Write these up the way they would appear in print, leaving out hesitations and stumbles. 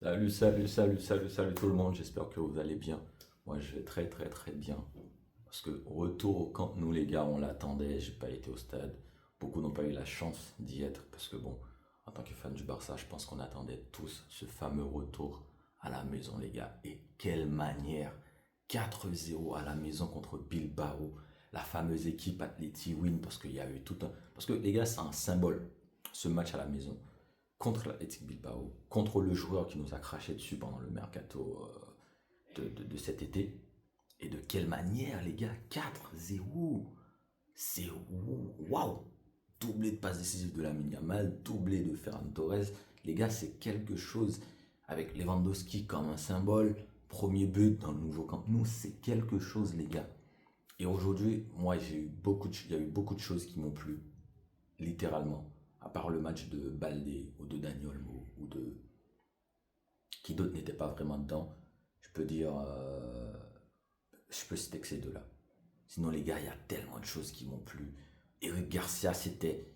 Salut tout le monde, j'espère que vous allez bien. Moi je vais très bien. Parce que retour au Camp Nou les gars, on l'attendait, j'ai pas été au stade. Beaucoup n'ont pas eu la chance d'y être parce que bon, en tant que fan du Barça, je pense qu'on attendait tous ce fameux retour à la maison les gars. Et quelle manière! 4-0 à la maison contre Bilbao, la fameuse équipe Atleti Win parce qu'il y a eu tout un... Parce que les gars, c'est un symbole, ce match à la maison contre l'Athletic Bilbao, contre le joueur qui nous a craché dessus pendant le mercato de cet été. Et de quelle manière, les gars, 4-0. C'est waouh. Doublé de passes décisives de Lamine Yamal, doublé de Ferran Torres. Les gars, c'est quelque chose avec Lewandowski comme un symbole. Premier but dans le nouveau camp. Nous, c'est quelque chose, les gars. Et aujourd'hui, moi, il y a eu beaucoup de choses qui m'ont plu, littéralement. À part le match de Baldé ou de Daniel ou de qui d'autre n'était pas vraiment dedans, je peux dire, je peux citer que ces deux-là. Sinon, les gars, il y a tellement de choses qui m'ont plu. Eric Garcia, c'était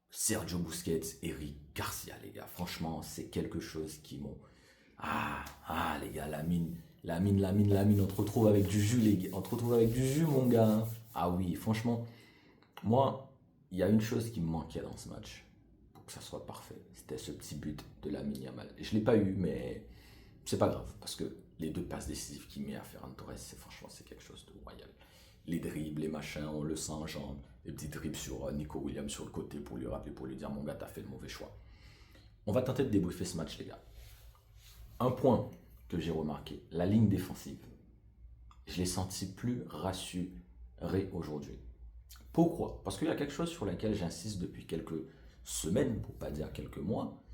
Sergio Busquets, Eric Garcia, les gars. Franchement, c'est quelque chose qui m'ont. Les gars, la mine, on te retrouve avec du jus, les gars. On te retrouve avec du jus, mon gars, hein. Ah oui, franchement, moi, il y a une chose qui me manquait dans ce match pour que ça soit parfait. C'était ce petit but de la Yamal. Je ne l'ai pas eu, mais c'est pas grave parce que les deux passes décisives qu'il met à Ferran Torres, c'est franchement c'est quelque chose de royal. Les dribbles, les machins, on le sent en jambe. Les petits dribbles sur Nico Williams sur le côté pour lui rappeler, pour lui dire mon gars, t'as fait le mauvais choix. On va tenter de débriefer ce match, les gars. Un point que j'ai remarqué, la ligne défensive. Je l'ai senti plus rassuré aujourd'hui. Pourquoi? Parce qu'il y a quelque chose sur laquelle j'insiste depuis quelques semaines, pour pas dire quelques mois,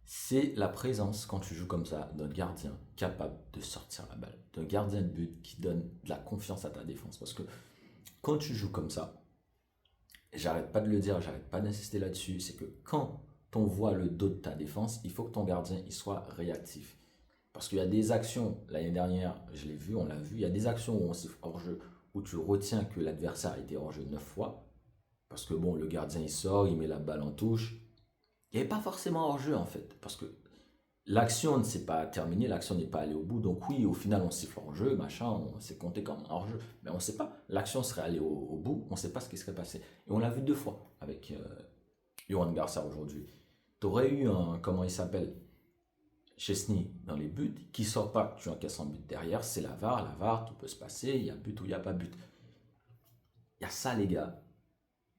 c'est la présence, quand tu joues comme ça, d'un gardien capable de sortir la balle, d'un gardien de but qui donne de la confiance à ta défense. Parce que quand tu joues comme ça, j'arrête pas de le dire, j'arrête pas d'insister là-dessus, c'est que quand on voit le dos de ta défense, il faut que ton gardien il soit réactif. Parce qu'il y a des actions, l'année dernière, je l'ai vu, on l'a vu, il y a des actions où on siffle hors-jeu, où tu retiens que l'adversaire a été hors-jeu 9 fois, parce que bon, le gardien il sort, il met la balle en touche. Il n'y avait pas forcément hors-jeu en fait, parce que l'action ne s'est pas terminée, l'action n'est pas allée au bout. Donc oui, au final, on siffle hors-jeu, machin, on s'est compté comme un hors-jeu. Mais on ne sait pas, l'action serait allée au bout, on ne sait pas ce qui serait passé. Et on l'a vu deux fois avec Johan Garcia aujourd'hui. Tu aurais eu un, comment il s'appelle, Chesney dans les buts, qui sort pas, tu encaisses un but derrière, c'est la VAR, tout peut se passer, il y a but ou il n'y a pas but. Il y a ça les gars,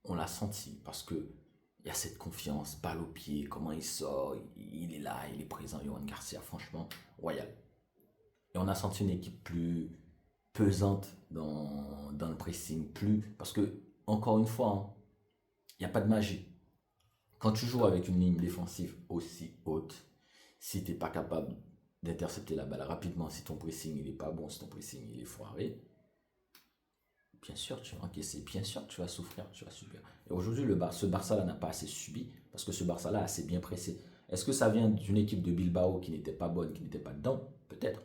on l'a senti parce que il y a cette confiance, balle au pied, comment il sort, il est là, il est présent, Johan Garcia, franchement, royal. Et on a senti une équipe plus pesante dans le pressing, plus. Parce que, encore une fois, hein, il n'y a pas de magie. Quand tu joues avec une ligne défensive aussi haute, si tu n'es pas capable d'intercepter la balle rapidement, si ton pressing il est pas bon, si ton pressing il est foiré, bien sûr tu vas encaisser, bien sûr tu vas souffrir, tu vas subir. Et aujourd'hui, ce Barça-là n'a pas assez subi parce que ce Barça-là a assez bien pressé. Est-ce que ça vient d'une équipe de Bilbao qui n'était pas bonne, qui n'était pas dedans? Peut-être.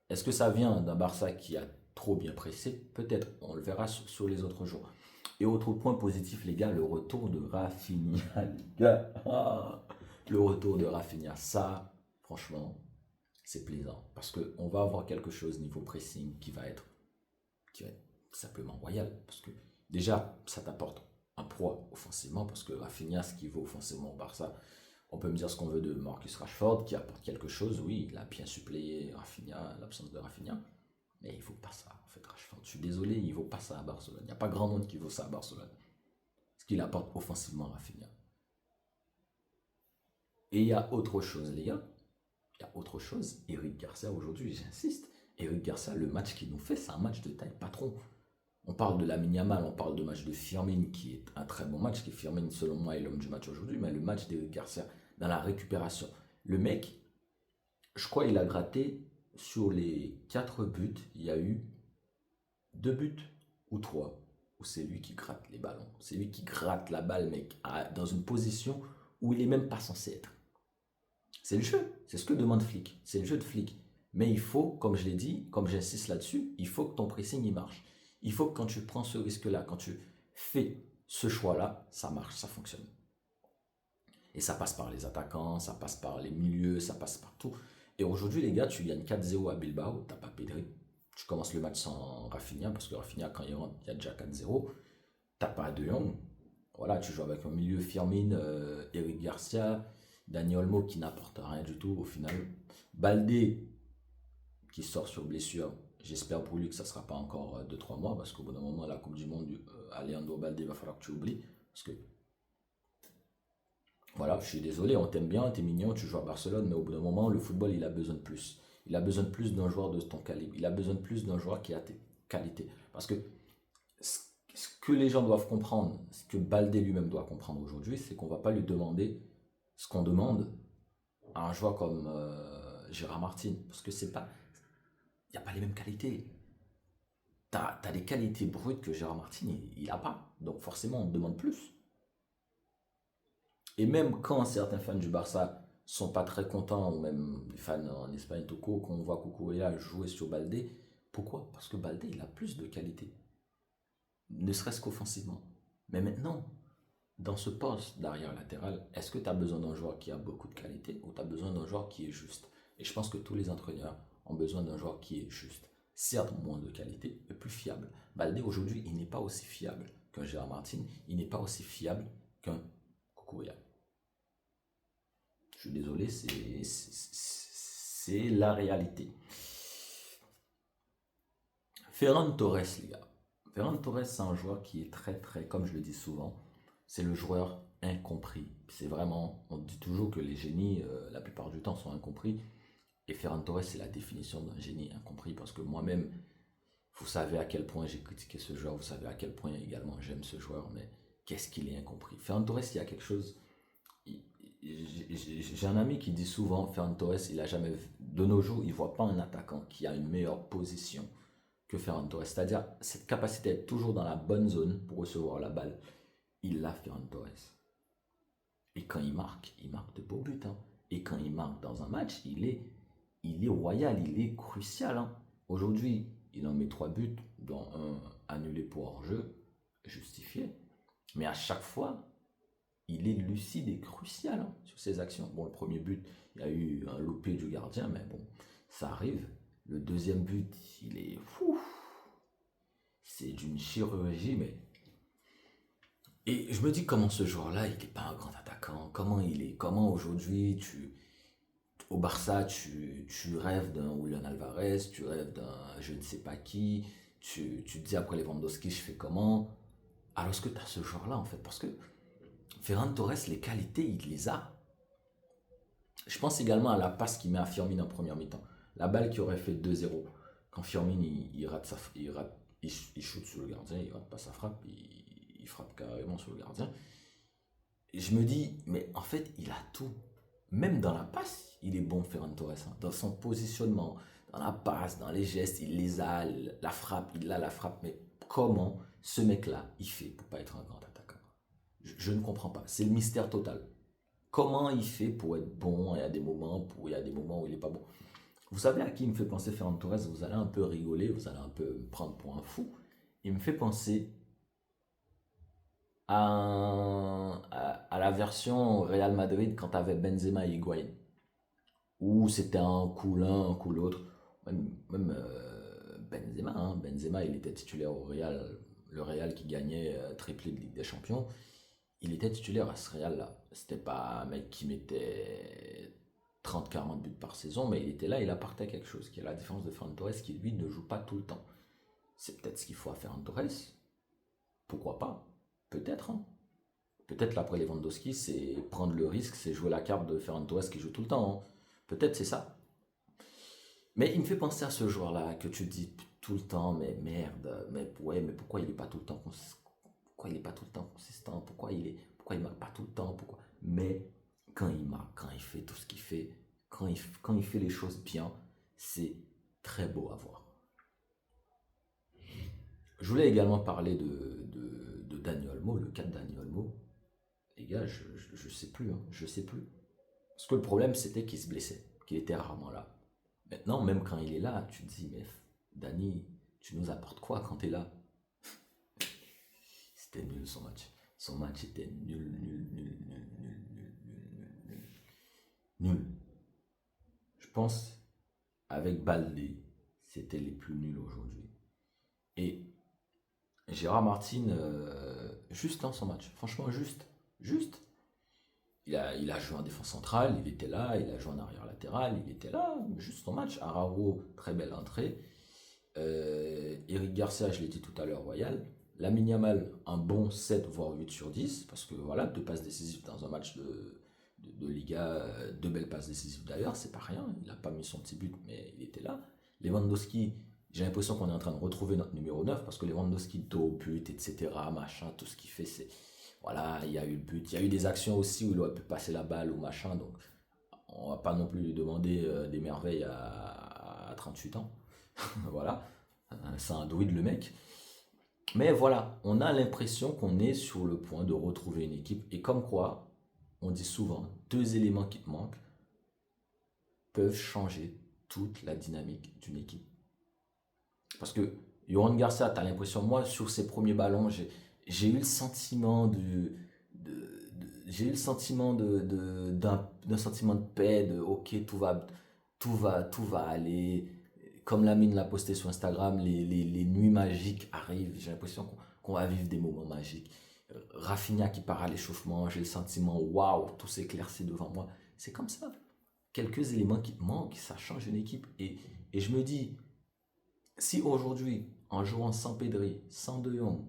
Est-ce que ça vient d'un Barça qui a trop bien pressé? Peut-être. On le verra sur les autres jours. Et autre point positif, les gars, le retour de Rafinha, les gars. Le retour de Rafinha, ça, franchement, c'est plaisant. Parce qu'on va avoir quelque chose niveau pressing qui va être simplement royal. Parce que déjà, ça t'apporte un poids offensivement. Parce que Rafinha, ce qui vaut offensivement au Barça, on peut me dire ce qu'on veut de Marcus Rashford, qui apporte quelque chose. Oui, il a bien suppléé Rafinha, l'absence de Rafinha. Mais il vaut pas ça, en fait, Rashford. Je suis désolé, il vaut pas ça à Barcelone. Il n'y a pas grand monde qui vaut ça à Barcelone. Ce qu'il apporte offensivement à Rafinha. Et il y a autre chose, les gars. Il y a autre chose. Eric Garcia, aujourd'hui, j'insiste. Eric Garcia, le match qu'il nous fait, c'est un match de taille patron. On parle de Lamine Yamal, on parle de match de Firmine, qui est un très bon match, qui Firmine, selon moi, est l'homme du match aujourd'hui, mais le match d'Eric Garcia, dans la récupération. Le mec, je crois qu'il a gratté sur les 4 buts, il y a eu 2 buts ou 3 où c'est lui qui gratte les ballons. C'est lui qui gratte la balle, mec, dans une position où il est même pas censé être. C'est le jeu, c'est ce que demande Flick, c'est le jeu de Flick. Mais il faut, comme je l'ai dit, comme j'insiste là-dessus, il faut que ton pressing il marche. Il faut que quand tu prends ce risque-là, quand tu fais ce choix-là, ça marche, ça fonctionne. Et ça passe par les attaquants, ça passe par les milieux, ça passe par tout. Et aujourd'hui, les gars, tu gagnes 4-0 à Bilbao, t'as pas Pedri. Tu commences le match sans Rafinha, parce que Rafinha, quand il rentre, il y a déjà 4-0. T'as pas De Jong. Voilà, tu joues avec un milieu Firmine, Eric Garcia, Dani Olmo qui n'apporte rien du tout au final. Baldé qui sort sur blessure. J'espère pour lui que ça ne sera pas encore 2-3 mois parce qu'au bout d'un moment, la Coupe du Monde, Alejandro Baldé, va falloir que tu oublies. Parce que voilà, je suis désolé, on t'aime bien, t'es mignon, tu joues à Barcelone, mais au bout d'un moment, le football, il a besoin de plus. Il a besoin de plus d'un joueur de ton calibre. Il a besoin de plus d'un joueur qui a tes qualités. Parce que ce que les gens doivent comprendre, ce que Baldé lui-même doit comprendre aujourd'hui, c'est qu'on ne va pas lui demander ce qu'on demande à un joueur comme Gérard Martin. Parce que c'est pas, il n'y a pas les mêmes qualités. Tu as des qualités brutes que Gérard Martin, il n'a pas. Donc forcément, on te demande plus. Et même quand certains fans du Barça sont pas très contents, ou même les fans en Espagne, Toco, quand on voit Cucurella jouer sur Baldé, pourquoi? Parce que Baldé, il a plus de qualité, ne serait-ce qu'offensivement. Mais maintenant, dans ce poste d'arrière latéral, est-ce que tu as besoin d'un joueur qui a beaucoup de qualité ou tu as besoin d'un joueur qui est juste? Et je pense que tous les entraîneurs ont besoin d'un joueur qui est juste. Certes, moins de qualité, mais plus fiable. Baldé, aujourd'hui, il n'est pas aussi fiable qu'un Gérard Martin, il n'est pas aussi fiable qu'un Cucurella. Je suis désolé, c'est la réalité. Ferran Torres, les gars. Ferran Torres, c'est un joueur qui est très, très, comme je le dis souvent, c'est le joueur incompris. C'est vraiment, on dit toujours que les génies, la plupart du temps, sont incompris. Et Ferran Torres, c'est la définition d'un génie incompris parce que moi-même, vous savez à quel point j'ai critiqué ce joueur, vous savez à quel point également j'aime ce joueur, mais qu'est-ce qu'il est incompris. Ferran Torres, il y a quelque chose. J'ai un ami qui dit souvent, Ferran Torres, il a jamais, de nos jours, il ne voit pas un attaquant qui a une meilleure position que Ferran Torres. C'est-à-dire cette capacité d'être toujours dans la bonne zone pour recevoir la balle. Il l'a, Ferran Torres. Et quand il marque de beaux buts. Hein. Et quand il marque dans un match, il est royal, il est crucial. Hein. Aujourd'hui, il en met 3 buts, dont un annulé pour hors-jeu, justifié. Mais à chaque fois, il est lucide et crucial hein, sur ses actions. Bon, le premier but, il y a eu un loupé du gardien, mais bon, ça arrive. Le deuxième but, il est fou. C'est d'une chirurgie, mais... Et je me dis comment ce joueur-là, il n'est pas un grand attaquant. Comment il est? Comment aujourd'hui, au Barça, tu rêves d'un Julian Alvarez, tu rêves d'un je ne sais pas qui, tu te dis après Lewandowski, je fais comment? Alors que tu as ce joueur-là, en fait, parce que Ferran Torres, les qualités, il les a. Je pense également à la passe qu'il met à Firmine en première mi-temps. La balle qui aurait fait 2-0. Quand Firmine, il shoot sur le gardien, il rate pas sa frappe, il frappe carrément sur le gardien. Et je me dis, mais en fait, il a tout. Même dans la passe, il est bon, Ferran Torres. Hein. Dans son positionnement, dans la passe, dans les gestes, il les a. La frappe, il a la frappe. Mais comment ce mec-là, il fait pour pas être un grand attaquant? Je ne comprends pas. C'est le mystère total. Comment il fait pour être bon? Il y a des moments où il n'est pas bon. Vous savez à qui il me fait penser Ferran Torres? Vous allez un peu rigoler, vous allez un peu me prendre pour un fou. Il me fait penser à la version Real Madrid quand tu avais Benzema et Higuaín. Où c'était un coup l'un, un coup l'autre. Même Benzema, hein. Benzema, il était titulaire au Real, le Real qui gagnait triplé de Ligue des Champions. Il était titulaire à ce Real-là. C'était pas un mec qui mettait 30-40 buts par saison, mais il était là, il apportait quelque chose, qui est la différence de Ferran Torres, qui lui ne joue pas tout le temps. C'est peut-être ce qu'il faut à Ferran Torres. Pourquoi pas? Peut-être. Hein. Peut-être l'après Lewandowski, c'est prendre le risque, c'est jouer la carte de Ferran Torres qui joue tout le temps. Hein. Peut-être c'est ça. Mais il me fait penser à ce joueur-là que tu dis tout le temps, mais merde, mais ouais, mais pourquoi il n'est pas tout le temps pourquoi il n'est pas tout le temps consistant, pourquoi il marque pas tout le temps, pourquoi. Mais quand il marque, quand il fait tout ce qu'il fait, quand il fait les choses bien, c'est très beau à voir. Je voulais également parler de Dani Olmo, le cas de Dani Olmo. Les gars, je sais plus, hein, je sais plus. Parce que le problème, c'était qu'il se blessait, qu'il était rarement là. Maintenant, même quand il est là, tu te dis, mais Dani, tu nous apportes quoi quand tu es là? C'était nul son match. Son match était nul, nul, nul, nul, nul, nul, nul. Nul. Je pense, avec Baldé, c'était les plus nuls aujourd'hui. Et Gérard Martin, juste dans son match, franchement juste, juste. Il a joué en défense centrale, il était là, il a joué en arrière latéral, il était là, juste son match. Araujo, très belle entrée. Eric Garcia, je l'ai dit tout à l'heure, royal. Lamine Yamal, un bon 7 voire 8 sur 10, parce que voilà, 2 passes décisives dans un match de Liga, 2 belles passes décisives d'ailleurs, c'est pas rien. Il n'a pas mis son petit but, mais il était là. Lewandowski, j'ai l'impression qu'on est en train de retrouver notre numéro 9 parce que Lewandowski, dos au but, etc., machin, tout ce qu'il fait, c'est. Voilà, il y a eu le but. Il y a eu des actions aussi où il aurait pu passer la balle ou machin, donc on va pas non plus lui demander des merveilles à 38 ans. Voilà, c'est un druide le mec. Mais voilà, on a l'impression qu'on est sur le point de retrouver une équipe. Et comme quoi, on dit souvent, 2 éléments qui te manquent peuvent changer toute la dynamique d'une équipe. Parce que Yohan Garcia, tu as l'impression, moi, sur ses premiers ballons, j'ai eu le sentiment j'ai eu le sentiment d'un sentiment de paix, de ok, tout va aller. Comme Lamine l'a posté sur Instagram, les nuits magiques arrivent. J'ai l'impression qu'on va vivre des moments magiques. Rafinha qui part à l'échauffement, j'ai le sentiment, waouh, tout s'éclaircit devant moi. C'est comme ça. Quelques éléments qui te manquent, ça change une équipe. Et je me dis, si aujourd'hui, en jouant sans Pedri, sans De Jong,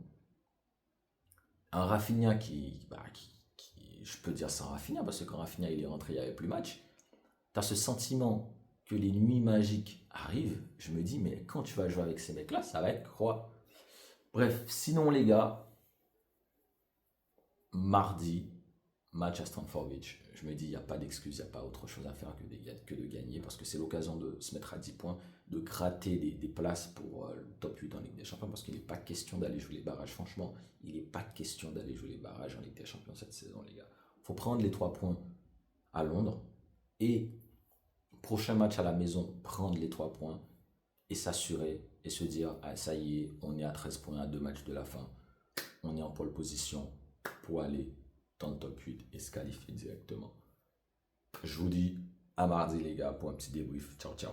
un Rafinha je peux dire sans Rafinha, parce que quand Rafinha il est rentré, il n'y avait plus match, tu as ce sentiment que les nuits magiques arrivent, je me dis, mais quand tu vas jouer avec ces mecs-là, ça va être quoi? Bref, sinon les gars, mardi, match à Stamford Bridge. Je me dis, il n'y a pas d'excuse, il n'y a pas autre chose à faire que de gagner, parce que c'est l'occasion de se mettre à 10 points, de gratter des places pour le top 8 en Ligue des Champions, parce qu'il n'est pas question d'aller jouer les barrages. Franchement, il n'est pas question d'aller jouer les barrages en Ligue des Champions cette saison, les gars. Il faut prendre les 3 points à Londres, et prochain match à la maison, prendre les 3 points, et s'assurer, et se dire, ah, ça y est, on est à 13 points à 2 matchs de la fin, on est en pole position pour aller dans le top 8 et se qualifier directement. Je vous dis à mardi les gars pour un petit débrief. Ciao ciao.